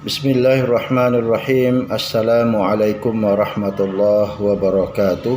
Bismillahirrahmanirrahim. Assalamualaikum warahmatullahi wabarakatuh.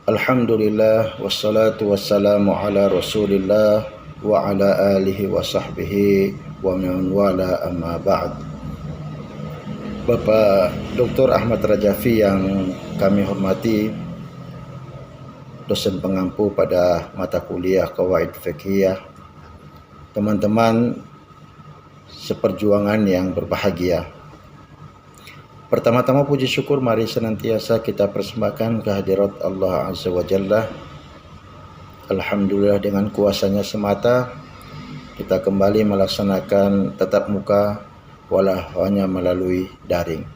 Alhamdulillah wassalatu wassalamu ala Rasulillah wa ala alihi wa sahbihi wa man wala amma ba'd. Bapak Dr. Ahmad Rajafi yang kami hormati, dosen pengampu pada mata kuliah Qawaid Fiqhiyah, teman-teman seperjuangan yang berbahagia. Pertama-tama puji syukur mari senantiasa kita persembahkan kehadirat Allah Azza wa Jalla. Alhamdulillah, dengan kuasanya semata kita kembali melaksanakan tatap muka walau hanya melalui daring.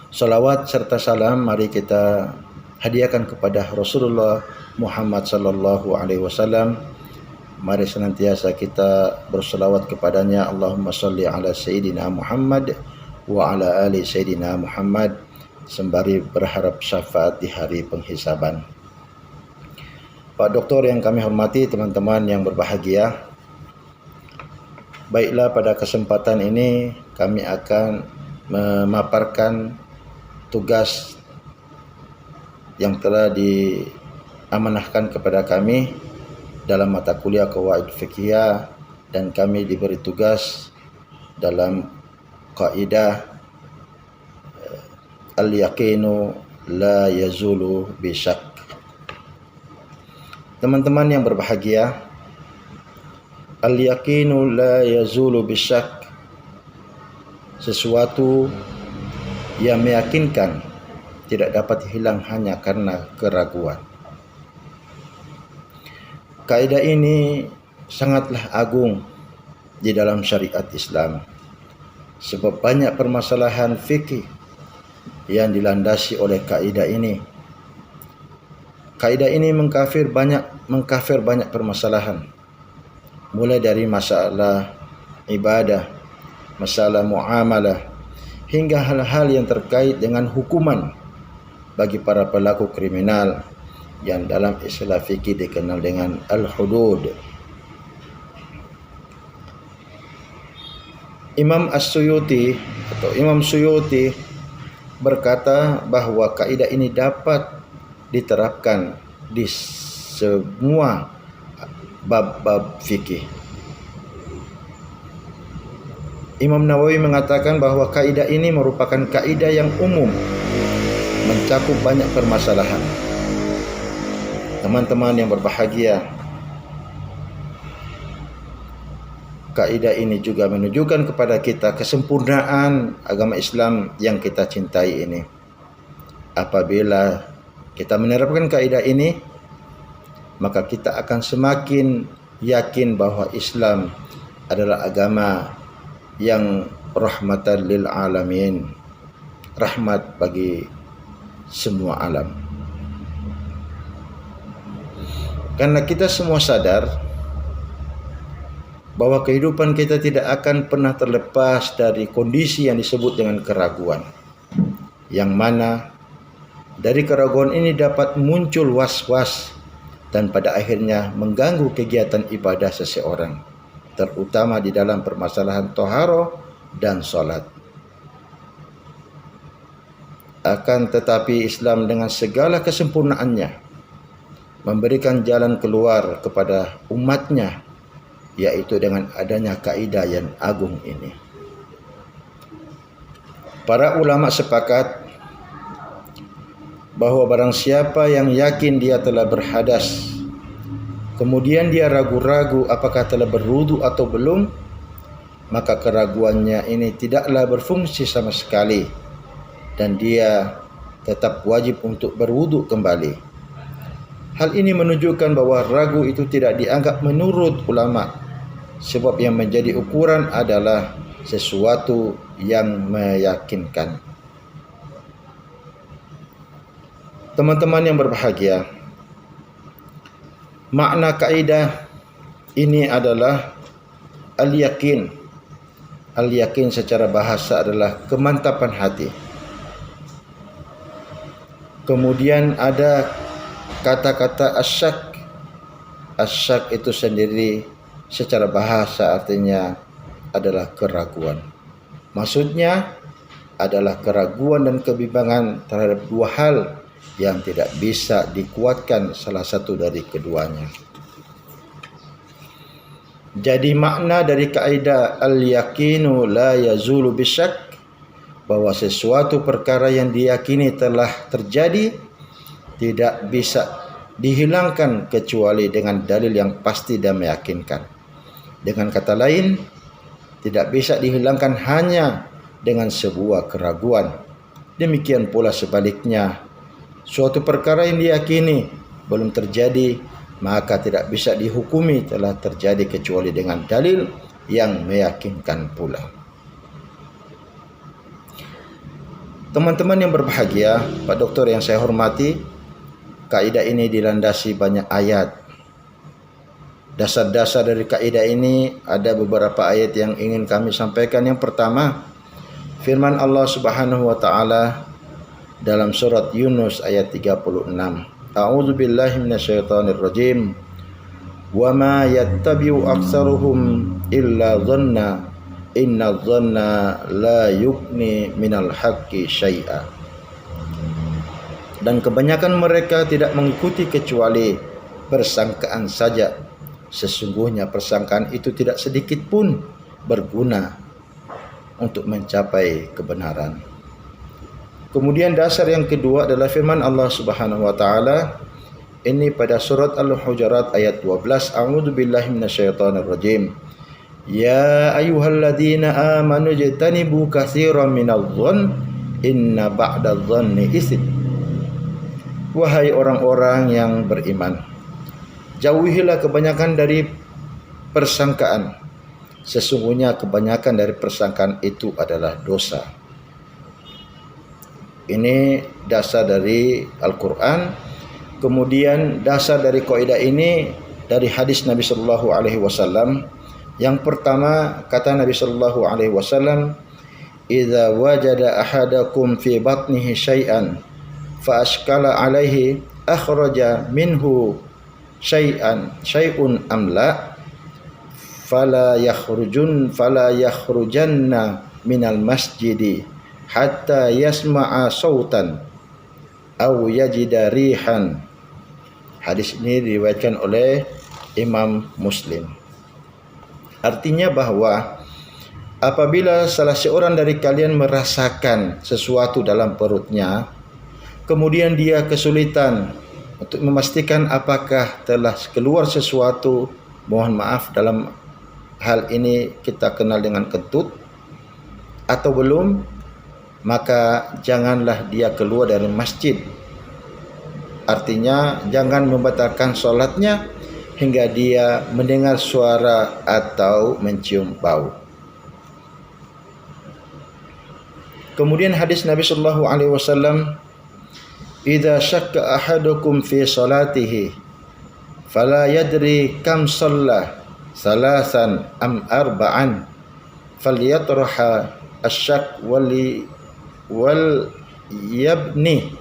Salawat serta salam mari kita hadiahkan kepada Rasulullah Muhammad sallallahu alaihi wasallam. Mari senantiasa kita berselawat kepadanya. Allahumma salli ala Sayyidina Muhammad wa ala ali Sayyidina Muhammad, sembari berharap syafaat di hari penghisaban. Pak Doktor yang kami hormati, teman-teman yang berbahagia, baiklah, pada kesempatan ini kami akan memaparkan tugas yang telah diamanahkan kepada kami dalam mata kuliah Qawaid Fiqhiyah, dan kami diberi tugas dalam kaidah al-yaqinu la yazulu bisyak. Teman-teman yang berbahagia, al-yaqinu la yazulu bisyak, sesuatu yang meyakinkan tidak dapat hilang hanya karena keraguan. Kaidah ini sangatlah agung di dalam syariat Islam, sebab banyak permasalahan fikih yang dilandasi oleh kaidah ini. Kaidah ini mengkafir banyak permasalahan, mulai dari masalah ibadah, masalah muamalah, hingga hal-hal yang terkait dengan hukuman bagi para pelaku kriminal yang dalam istilah fikih dikenal dengan al-hudud. Imam Suyuti berkata bahwa kaidah ini dapat diterapkan di semua bab-bab fikih. Imam Nawawi mengatakan bahwa kaidah ini merupakan kaidah yang umum, mencakup banyak permasalahan. Teman-teman yang berbahagia, kaidah ini juga menunjukkan kepada kita kesempurnaan agama Islam yang kita cintai ini. Apabila kita menerapkan kaidah ini, maka kita akan semakin yakin bahwa Islam adalah agama yang rahmatan lil alamin, rahmat bagi semua alam. Karena kita semua sadar bahwa kehidupan kita tidak akan pernah terlepas dari kondisi yang disebut dengan keraguan, yang mana dari keraguan ini dapat muncul was-was dan pada akhirnya mengganggu kegiatan ibadah seseorang, terutama di dalam permasalahan taharah dan salat. Akan tetapi Islam dengan segala kesempurnaannya memberikan jalan keluar kepada umatnya, yaitu dengan adanya kaidah yang agung ini. Para ulama sepakat bahwa barang siapa yang yakin dia telah berhadas, kemudian dia ragu-ragu apakah telah berwudu atau belum, maka keraguannya ini tidaklah berfungsi sama sekali, dan dia tetap wajib untuk berwudu kembali. Hal ini menunjukkan bahwa ragu itu tidak dianggap menurut ulama, sebab yang menjadi ukuran adalah sesuatu yang meyakinkan. Teman-teman yang berbahagia, makna kaidah ini adalah al-yakin. Al-yakin secara bahasa adalah kemantapan hati. Kemudian ada kata-kata asyak. Asyak itu sendiri secara bahasa artinya adalah keraguan. Maksudnya adalah keraguan dan kebimbangan terhadap dua hal yang tidak bisa dikuatkan salah satu dari keduanya. Jadi makna dari kaidah al-yaqinu la yazulu bisyak, bahwa sesuatu perkara yang diyakini telah terjadi tidak bisa dihilangkan kecuali dengan dalil yang pasti dan meyakinkan. Dengan kata lain, tidak bisa dihilangkan hanya dengan sebuah keraguan. Demikian pula sebaliknya, suatu perkara yang diyakini belum terjadi, maka tidak bisa dihukumi telah terjadi kecuali dengan dalil yang meyakinkan pula. Teman-teman yang berbahagia, Pak Doktor yang saya hormati, kaidah ini dilandasi banyak ayat. Dasar-dasar dari kaidah ini ada beberapa ayat yang ingin kami sampaikan. Yang pertama, firman Allah Subhanahu wa taala dalam surat Yunus ayat 36. A'udzu billahi minasyaitonir rajim. Wa ma yattabi'u aktsaruhum illa dhanna inna dhanna la yughni minal haqqi syai'a. Dan kebanyakan mereka tidak mengikuti kecuali persangkaan saja. Sesungguhnya persangkaan itu tidak sedikit pun berguna untuk mencapai kebenaran. Kemudian dasar yang kedua adalah firman Allah Subhanahu wa taala ini pada surat Al-Hujurat ayat 12. A'udzu billahi minasyaitonir rajim. Ya ayyuhalladzina amanu jtanibu katsiran minadh-dhonn inna ba'dadh-dhonni ithm. Wahai orang-orang yang beriman, jauhilah kebanyakan dari persangkaan. Sesungguhnya kebanyakan dari persangkaan itu adalah dosa. Ini dasar dari Al-Quran. Kemudian dasar dari kaidah ini dari hadis Nabi sallallahu alaihi wasallam. Yang pertama, kata Nabi sallallahu alaihi wasallam, "Idza wajada ahadakum fi batnihi syai'an fa ashkala alaihi akhraja minhu syai'un am la fala yakhrujanna minal masjidi hatta yasma'a sautan aw yajida rihan." Hadis ini diriwayatkan oleh Imam Muslim. Artinya bahwa apabila salah seorang dari kalian merasakan sesuatu dalam perutnya, kemudian dia kesulitan untuk memastikan apakah telah keluar sesuatu, mohon maaf dalam hal ini kita kenal dengan kentut, atau belum, maka janganlah dia keluar dari masjid. Artinya jangan membatalkan sholatnya hingga dia mendengar suara atau mencium bau. Kemudian hadis Nabi sallallahu alaihi wasallam, "Idza syakka ahadukum fi salatihi fala yadri kam shalla salasan am arba'an falyatraha asyak wal yabni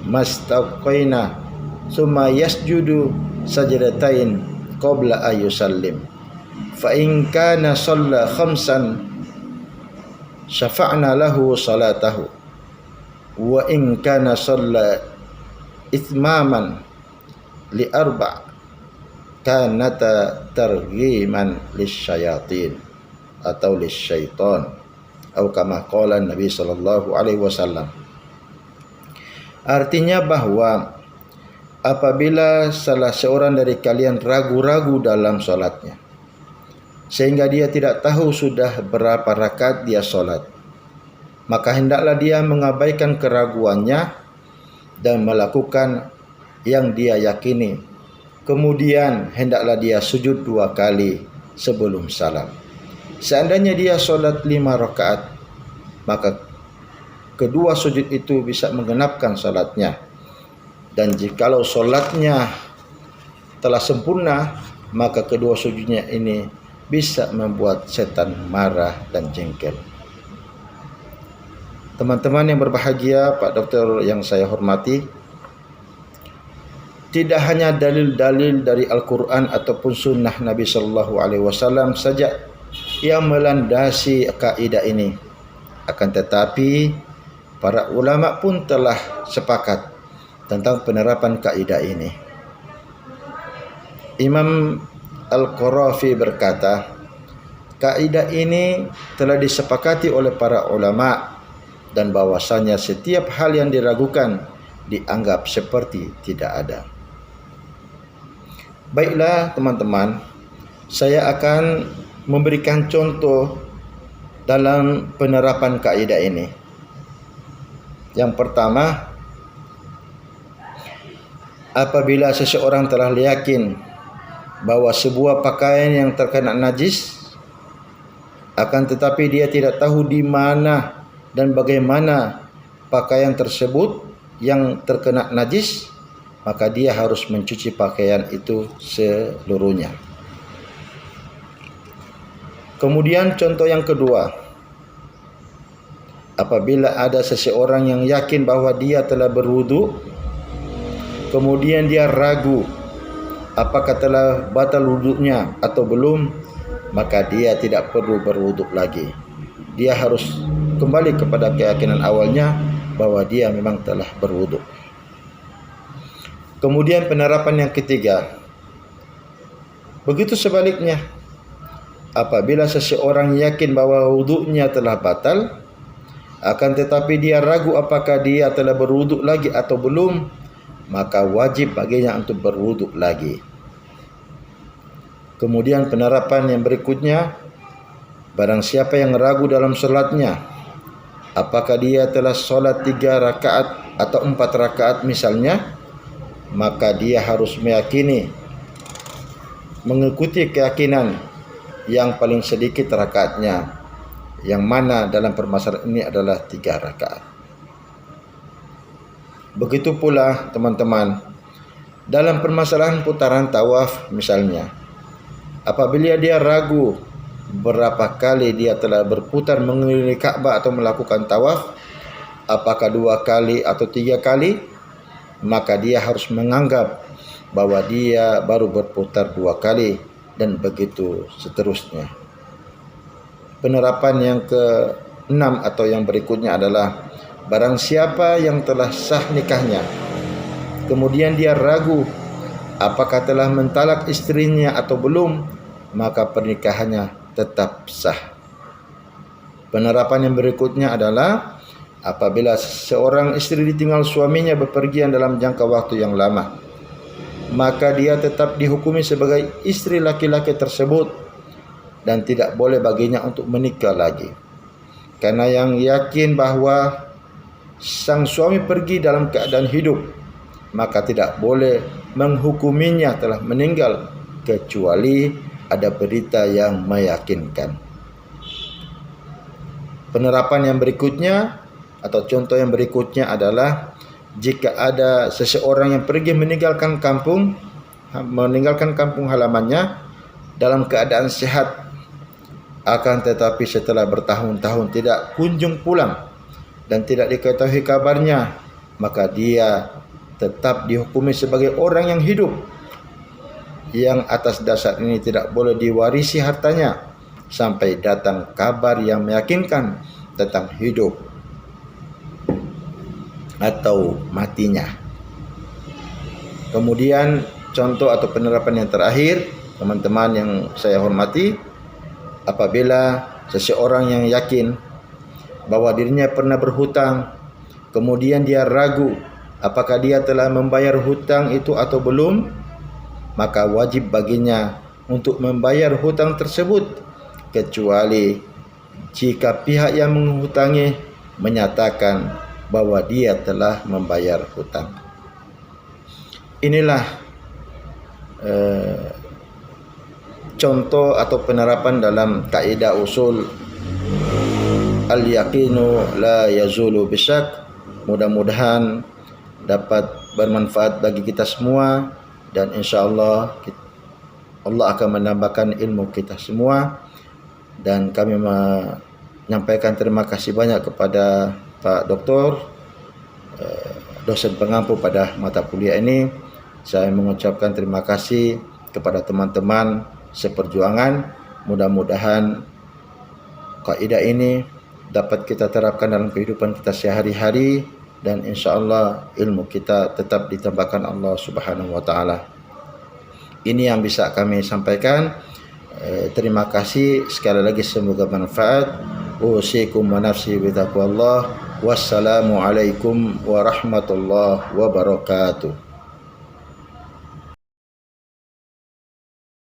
mastaqaina summa yasjudu sajdatain qabla ayusallim fa in kana shalla khamsan syafa'na lahu salatahu wa in kana shalla itmaman li arba' kanata targhiman lisyayatin atau lisyaitan atau kama qala Nabi sallallahu alaihi wasallam. Artinya bahwa apabila salah seorang dari kalian ragu-ragu dalam solatnya, sehingga dia tidak tahu sudah berapa rakaat dia solat, maka hendaklah dia mengabaikan keraguannya dan melakukan yang dia yakini. Kemudian hendaklah dia sujud 2 kali sebelum salam. Seandainya dia solat 5 rakaat, maka kedua sujud itu bisa menggenapkan solatnya. Dan jikalau solatnya telah sempurna, maka kedua sujudnya ini bisa membuat setan marah dan jengkel. Teman-teman yang berbahagia, Pak Dokter yang saya hormati, tidak hanya dalil-dalil dari Al-Quran ataupun sunnah Nabi sallallahu alaihi wasallam saja yang melandasi kaidah ini, akan tetapi para ulama pun telah sepakat tentang penerapan kaidah ini. Imam Al-Qarafi berkata, kaidah ini telah disepakati oleh para ulama dan bahwasanya setiap hal yang diragukan dianggap seperti tidak ada. Baiklah teman-teman, saya akan memberikan contoh dalam penerapan kaidah ini. Yang pertama, apabila seseorang telah yakin bahwa sebuah pakaian yang terkena najis, akan tetapi dia tidak tahu di mana dan bagaimana pakaian tersebut yang terkena najis, maka dia harus mencuci pakaian itu seluruhnya. Kemudian contoh yang kedua, apabila ada seseorang yang yakin bahwa dia telah berwudu, kemudian dia ragu apakah telah batal wudunya atau belum, maka dia tidak perlu berwudu lagi. Dia harus kembali kepada keyakinan awalnya bahwa dia memang telah berwudu. Kemudian penerapan yang ketiga, begitu sebaliknya, apabila seseorang yakin bahwa wudunya telah batal, akan tetapi dia ragu apakah dia telah berwudu lagi atau belum, maka wajib baginya untuk berwudu lagi. Kemudian penerapan yang berikutnya, barang siapa yang ragu dalam salatnya, apakah dia telah solat 3 rakaat atau 4 rakaat misalnya, maka dia harus meyakini, mengikuti keyakinan yang paling sedikit rakaatnya, yang mana dalam permasalahan ini adalah 3 rakaat. Begitu pula teman-teman, dalam permasalahan putaran tawaf misalnya, apabila dia ragu berapa kali dia telah berputar mengelilingi Ka'bah atau melakukan tawaf, apakah 2 kali atau 3 kali, maka dia harus menganggap bahwa dia baru berputar 2 kali, dan begitu seterusnya. Penerapan yang ke-6 atau yang berikutnya adalah, barang siapa yang telah sah nikahnya, kemudian dia ragu apakah telah mentalak istrinya atau belum, maka pernikahannya tetap sah. Penerapan yang berikutnya adalah, apabila seorang istri ditinggal suaminya bepergian dalam jangka waktu yang lama, maka dia tetap dihukumi sebagai istri laki-laki tersebut dan tidak boleh baginya untuk menikah lagi. Karena yang yakin bahwa sang suami pergi dalam keadaan hidup, maka tidak boleh menghukuminya telah meninggal kecuali ada berita yang meyakinkan. Penerapan yang berikutnya atau contoh yang berikutnya adalah, jika ada seseorang yang pergi meninggalkan kampung halamannya dalam keadaan sehat, akan tetapi setelah bertahun-tahun tidak kunjung pulang dan tidak diketahui kabarnya, maka dia tetap dihukumi sebagai orang yang hidup, yang atas dasar ini tidak boleh diwarisi hartanya sampai datang kabar yang meyakinkan tentang hidup atau matinya. Kemudian contoh atau penerapan yang terakhir, teman-teman yang saya hormati, apabila seseorang yang yakin bahwa dirinya pernah berhutang, kemudian dia ragu apakah dia telah membayar hutang itu atau belum, maka wajib baginya untuk membayar hutang tersebut, kecuali jika pihak yang menghutangi menyatakan bahwa dia telah membayar hutang. Inilah contoh atau penerapan dalam kaidah usul al-yaqinu la yazulu bisyak. Mudah-mudahan dapat bermanfaat bagi kita semua, dan insyaAllah Allah akan menambahkan ilmu kita semua. Dan kami menyampaikan terima kasih banyak kepada Pak Doktor, dosen pengampu pada mata kuliah ini. Saya mengucapkan terima kasih kepada teman-teman seperjuangan. Mudah-mudahan kaidah ini dapat kita terapkan dalam kehidupan kita sehari-hari, dan insya-Allah ilmu kita tetap ditambahkan Allah Subhanahu wa taala. Ini yang bisa kami sampaikan. Terima kasih sekali lagi, semoga bermanfaat. Usikum wa nafsi bi taqwallah. Wassalamu alaikum warahmatullahi wabarakatuh.